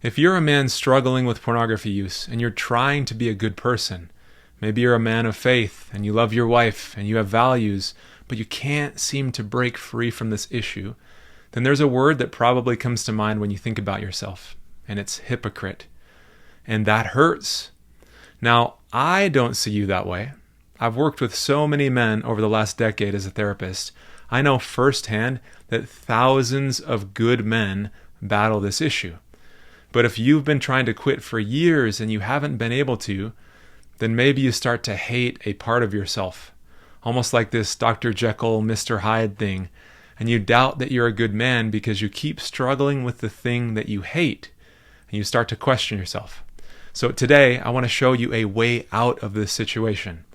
If you're a man struggling with pornography use and you're trying to be a good person, maybe you're a man of faith and you love your wife and you have values, but you can't seem to break free from this issue, then there's a word that probably comes to mind when you think about yourself, and it's hypocrite. And that hurts. Now, I don't see you that way. I've worked with so many men over the last decade as a therapist. I know firsthand that thousands of good men battle this issue. But if you've been trying to quit for years and you haven't been able to, then maybe you start to hate a part of yourself. Almost like this Dr. Jekyll, Mr. Hyde thing. And you doubt that you're a good man because you keep struggling with the thing that you hate. And you start to question yourself. So today, I want to show you a way out of this situation.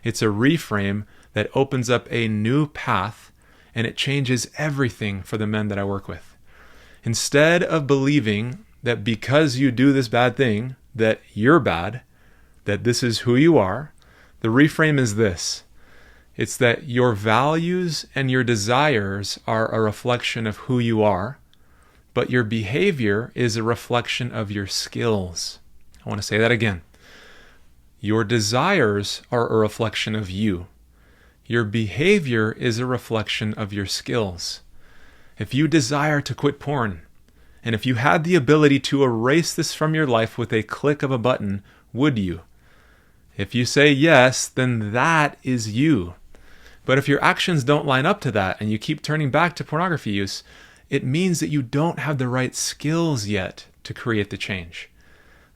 It's a reframe that opens up a new path, and it changes everything for the men that I work with. Instead of believing that because you do this bad thing, that you're bad, that this is who you are, the reframe is this. It's that your values and your desires are a reflection of who you are, but your behavior is a reflection of your skills. I want to say that again. Your desires are a reflection of you. Your behavior is a reflection of your skills. If you desire to quit porn, and if you had the ability to erase this from your life with a click of a button, would you? If you say yes, then that is you. But if your actions don't line up to that and you keep turning back to pornography use, it means that you don't have the right skills yet to create the change.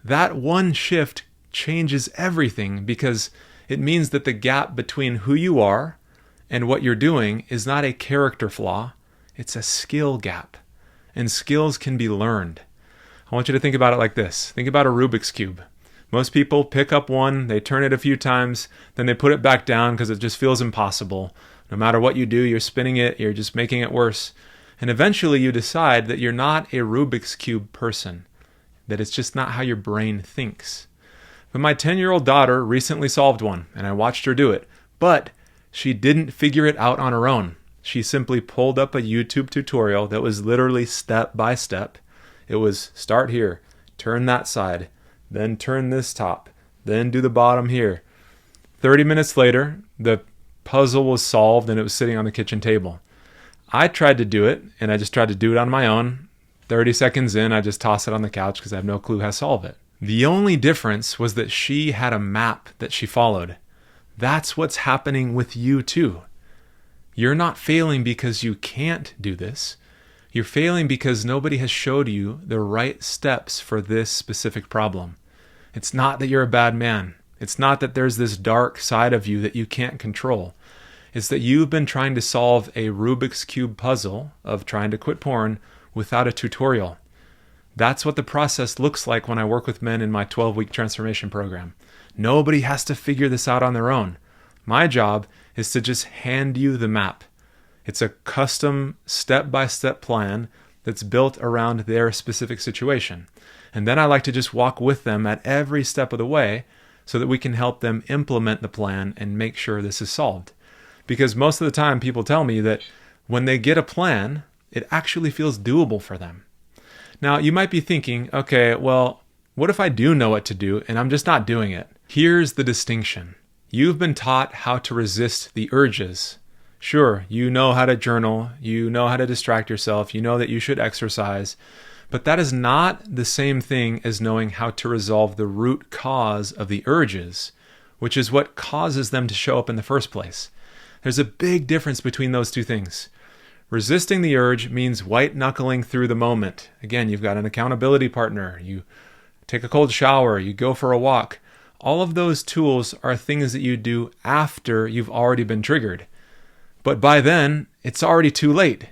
That one shift changes everything because it means that the gap between who you are and what you're doing is not a character flaw, it's a skill gap. And skills can be learned. I want you to think about it like this. Think about a Rubik's Cube. Most people pick up one, they turn it a few times, then they put it back down because it just feels impossible. No matter what you do, you're spinning it, you're just making it worse. And eventually you decide that you're not a Rubik's Cube person, that it's just not how your brain thinks. But my 10-year-old daughter recently solved one, and I watched her do it. But she didn't figure it out on her own. She simply pulled up a YouTube tutorial that was literally step by step. It was start here, turn that side, then turn this top, then do the bottom here. 30 minutes later, the puzzle was solved and it was sitting on the kitchen table. I tried to do it, and I just tried to do it on my own. 30 seconds in, I just toss it on the couch because I have no clue how to solve it. The only difference was that she had a map that she followed. That's what's happening with you too. You're not failing because you can't do this. You're failing because nobody has showed you the right steps for this specific problem. It's not that you're a bad man. It's not that there's this dark side of you that you can't control. It's that you've been trying to solve a Rubik's Cube puzzle of trying to quit porn without a tutorial. That's what the process looks like when I work with men in my 12-week transformation program. Nobody has to figure this out on their own. My job is to just hand you the map. It's a custom step-by-step plan that's built around their specific situation. And then I like to just walk with them at every step of the way so that we can help them implement the plan and make sure this is solved. Because most of the time people tell me that when they get a plan, it actually feels doable for them. Now, you might be thinking, okay, well, what if I do know what to do and I'm just not doing it? Here's the distinction. You've been taught how to resist the urges. Sure, you know how to journal, you know how to distract yourself, you know that you should exercise, but that is not the same thing as knowing how to resolve the root cause of the urges, which is what causes them to show up in the first place. There's a big difference between those two things. Resisting the urge means white-knuckling through the moment. Again, you've got an accountability partner, you take a cold shower, you go for a walk. All of those tools are things that you do after you've already been triggered. But by then, it's already too late.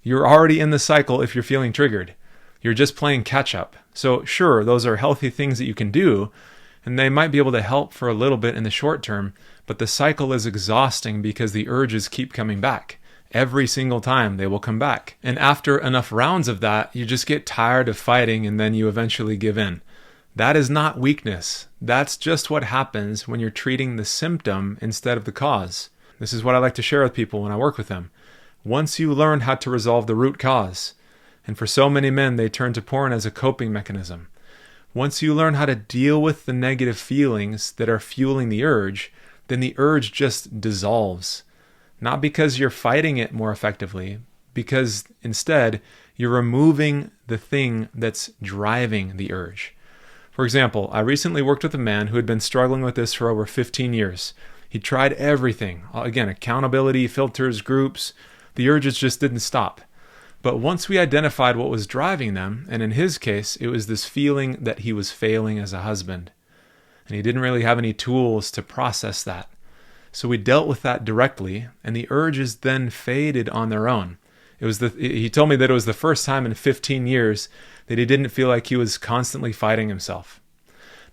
You're already in the cycle if you're feeling triggered. You're just playing catch up. So sure, those are healthy things that you can do, and they might be able to help for a little bit in the short term, but the cycle is exhausting because the urges keep coming back. Every single time they will come back. And after enough rounds of that, you just get tired of fighting and then you eventually give in. That is not weakness. That's just what happens when you're treating the symptom instead of the cause. This is what I like to share with people when I work with them. Once you learn how to resolve the root cause, And for so many men, they turn to porn as a coping mechanism. Once you learn how to deal with the negative feelings that are fueling the urge, then the urge just dissolves. Not because you're fighting it more effectively, because instead you're removing the thing that's driving the urge. For example, I recently worked with a man who had been struggling with this for over 15 years. He tried everything. Again, accountability, filters, groups. The urges just didn't stop. But once we identified what was driving them, and in his case, it was this feeling that he was failing as a husband. And he didn't really have any tools to process that. So we dealt with that directly, and the urges then faded on their own. He told me that it was the first time in 15 years that he didn't feel like he was constantly fighting himself.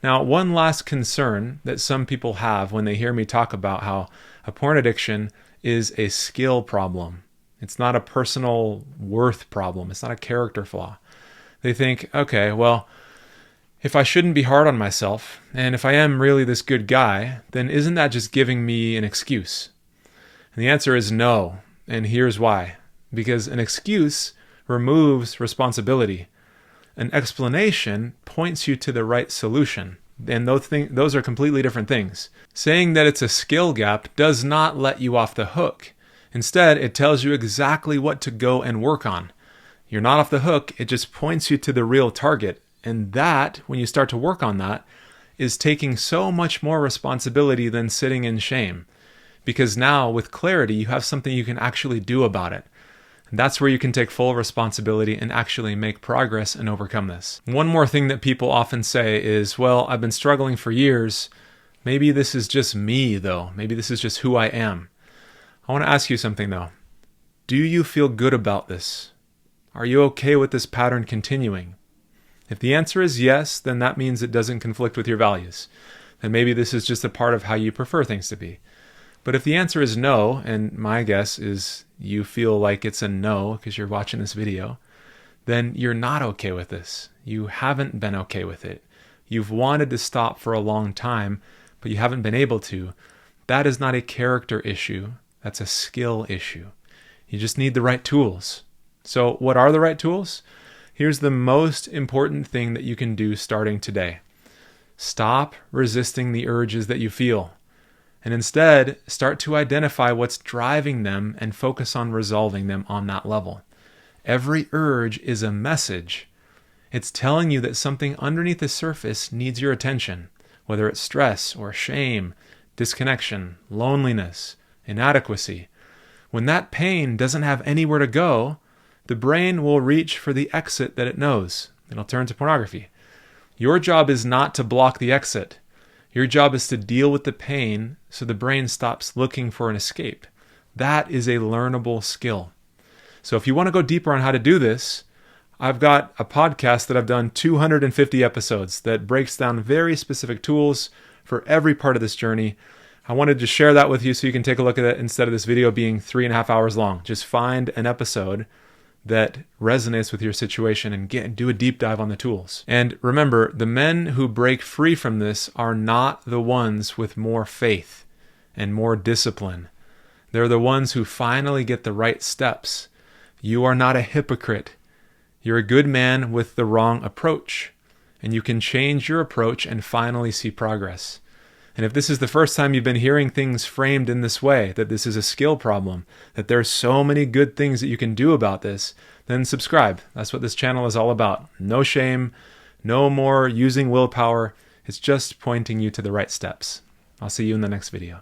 Now, one last concern that some people have when they hear me talk about how a porn addiction is a skill problem. It's not a personal worth problem. It's not a character flaw. They think, okay, well, if I shouldn't be hard on myself, and if I am really this good guy, then isn't that just giving me an excuse? And the answer is no, and here's why. Because an excuse removes responsibility. An explanation points you to the right solution. And those are completely different things. Saying that it's a skill gap does not let you off the hook. Instead, it tells you exactly what to go and work on. You're not off the hook, it just points you to the real target. And that, when you start to work on that, is taking so much more responsibility than sitting in shame. Because now, with clarity, you have something you can actually do about it. And that's where you can take full responsibility and actually make progress and overcome this. One more thing that people often say is, well, I've been struggling for years. Maybe this is just me, though. Maybe this is just who I am. I want to ask you something, though. Do you feel good about this? Are you okay with this pattern continuing? If the answer is yes, then that means it doesn't conflict with your values. Then maybe this is just a part of how you prefer things to be. But if the answer is no, and my guess is you feel like it's a no because you're watching this video, then you're not okay with this. You haven't been okay with it. You've wanted to stop for a long time, but you haven't been able to. That is not a character issue. That's a skill issue. You just need the right tools. So what are the right tools? Here's the most important thing that you can do starting today. Stop resisting the urges that you feel. And instead, start to identify what's driving them and focus on resolving them on that level. Every urge is a message. It's telling you that something underneath the surface needs your attention, whether it's stress or shame, disconnection, loneliness, inadequacy. When that pain doesn't have anywhere to go, the brain will reach for the exit that it knows. It'll turn to pornography. Your job is not to block the exit. Your job is to deal with the pain so the brain stops looking for an escape. That is a learnable skill. So if you want to go deeper on how to do this, I've got a podcast that I've done 250 episodes that breaks down very specific tools for every part of this journey. I wanted to share that with you so you can take a look at it instead of this video being 3.5 hours long. Just find an episode that resonates with your situation and do a deep dive on the tools. And remember, the men who break free from this are not the ones with more faith and more discipline. They're the ones who finally get the right steps. You are not a hypocrite. You're a good man with the wrong approach. And you can change your approach and finally see progress. And if this is the first time you've been hearing things framed in this way, that this is a skill problem, that there's so many good things that you can do about this, then subscribe. That's what this channel is all about. No shame, no more using willpower. It's just pointing you to the right steps. I'll see you in the next video.